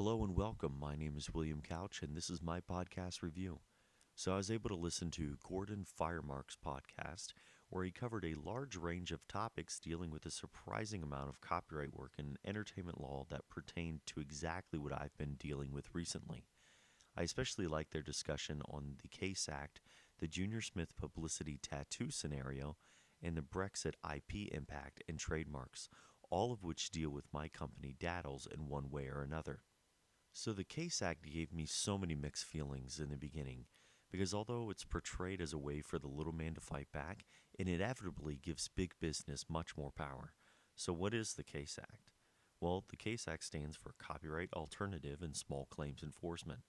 Hello and welcome. My name is William Couch, and this is my podcast review. So, I was able to listen to Gordon Firemark's podcast, where he covered a large range of topics dealing with a surprising amount of copyright work and entertainment law that pertained to exactly what I've been dealing with recently. I especially liked their discussion on the Case Act, the Junior Smith publicity tattoo scenario, and the Brexit IP impact and trademarks, all of which deal with my company Daddles in one way or another. So the Case Act gave me so many mixed feelings in the beginning, because although it's portrayed as a way for the little man to fight back, it inevitably gives big business much more power. So what is the Case Act? Well, the Case Act stands for Copyright Alternative and Small Claims Enforcement.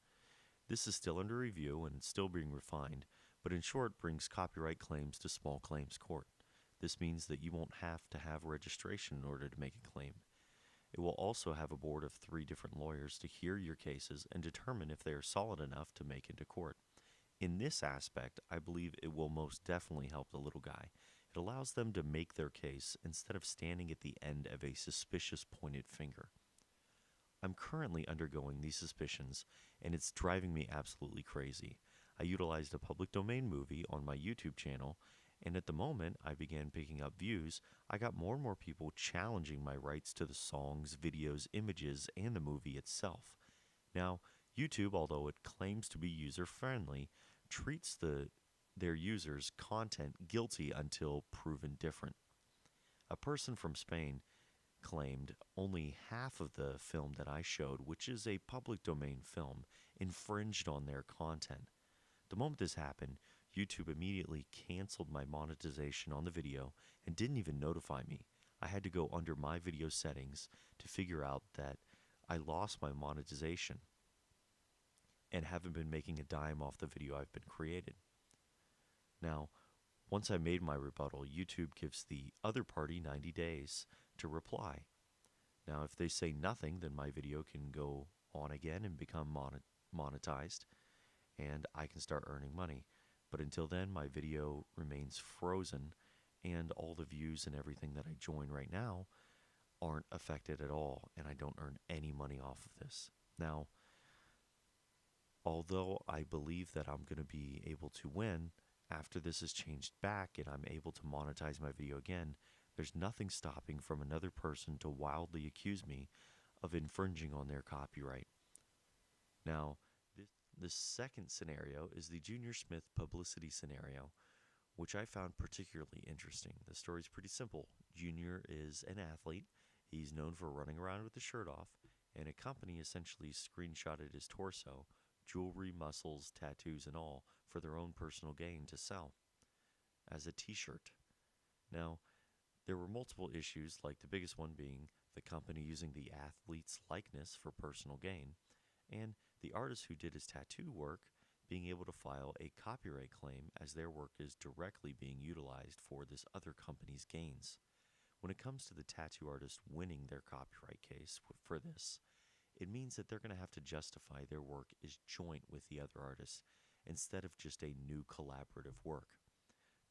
This is still under review and still being refined, but in short brings copyright claims to small claims court. This means that you won't have to have registration in order to make a claim. It will also have a board of 3 different lawyers to hear your cases and determine if they are solid enough to make into court. In this aspect, I believe it will most definitely help the little guy. It allows them to make their case instead of standing at the end of a suspicious pointed finger. I'm currently undergoing these suspicions, and it's driving me absolutely crazy. I utilized a public domain movie on my YouTube channel, and at the moment I began picking up views, I got more and more people challenging my rights to the songs, videos, images, and the movie itself. Now, YouTube, although it claims to be user-friendly, treats their users' content guilty until proven different. A person from Spain claimed only half of the film that I showed, which is a public domain film, infringed on their content. The moment this happened, YouTube immediately canceled my monetization on the video and didn't even notify me. I had to go under my video settings to figure out that I lost my monetization and haven't been making a dime off the video I've been created. Now, once I made my rebuttal, YouTube gives the other party 90 days to reply. Now, if they say nothing, then my video can go on again and become monetized, and I can start earning money. But until then, my video remains frozen, and all the views and everything that I join right now aren't affected at all, and I don't earn any money off of this. Now, although I believe that I'm going to be able to win after this is changed back and I'm able to monetize my video again, there's nothing stopping from another person to wildly accuse me of infringing on their copyright. Now, the second scenario is the Junior Smith publicity scenario, which I found particularly interesting. The story is pretty simple. Junior is an athlete. He's known for running around with his shirt off, and a company essentially screenshotted his torso, jewelry, muscles, tattoos, and all, for their own personal gain to sell as a t-shirt. Now, there were multiple issues, like the biggest one being the company using the athlete's likeness for personal gain, and the artist who did his tattoo work being able to file a copyright claim as their work is directly being utilized for this other company's gains. When it comes to the tattoo artist winning their copyright case for this, it means that they're going to have to justify their work is joint with the other artist instead of just a new collaborative work.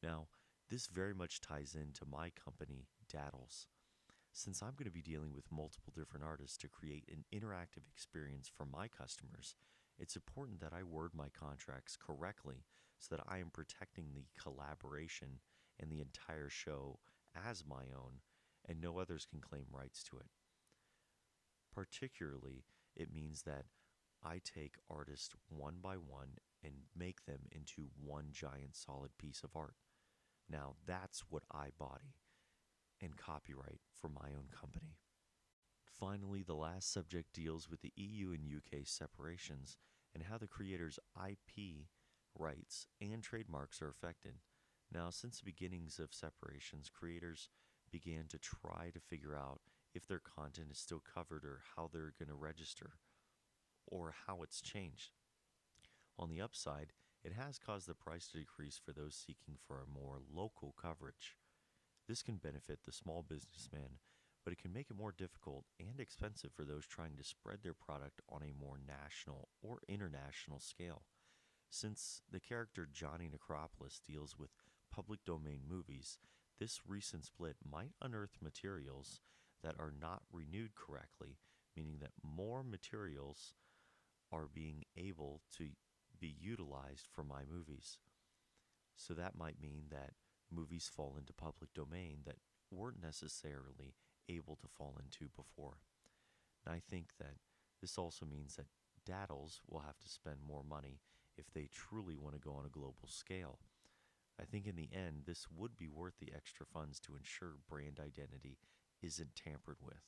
Now, this very much ties into my company, Daddles. Since I'm going to be dealing with multiple different artists to create an interactive experience for my customers, it's important that I word my contracts correctly so that I am protecting the collaboration and the entire show as my own, and no others can claim rights to it. Particularly, it means that I take artists one by one and make them into one giant solid piece of art. Now, that's what I body and copyright for my own company. Finally, the last subject deals with the EU and UK separations and how the creator's IP rights and trademarks are affected. Now, since the beginnings of separations, creators began to try to figure out if their content is still covered or how they're going to register or how it's changed. On the upside, it has caused the price to decrease for those seeking for a more local coverage. This can benefit the small businessman, but it can make it more difficult and expensive for those trying to spread their product on a more national or international scale. Since the character Johnny Necropolis deals with public domain movies, this recent split might unearth materials that are not renewed correctly, meaning that more materials are being able to be utilized for my movies. So that might mean that movies fall into public domain that weren't necessarily able to fall into before. And I think that this also means that daddles will have to spend more money if they truly want to go on a global scale. I think in the end, this would be worth the extra funds to ensure brand identity isn't tampered with.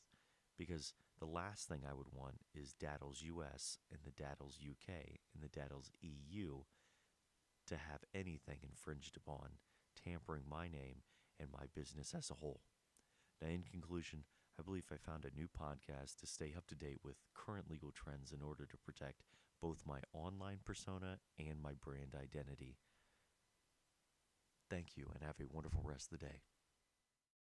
Because the last thing I would want is Daddles US and the Daddles UK and the Daddles EU to have anything infringed upon, tampering my name and my business as a whole. Now, in conclusion, I believe I found a new podcast to stay up to date with current legal trends in order to protect both my online persona and my brand identity. Thank you, and have a wonderful rest of the day.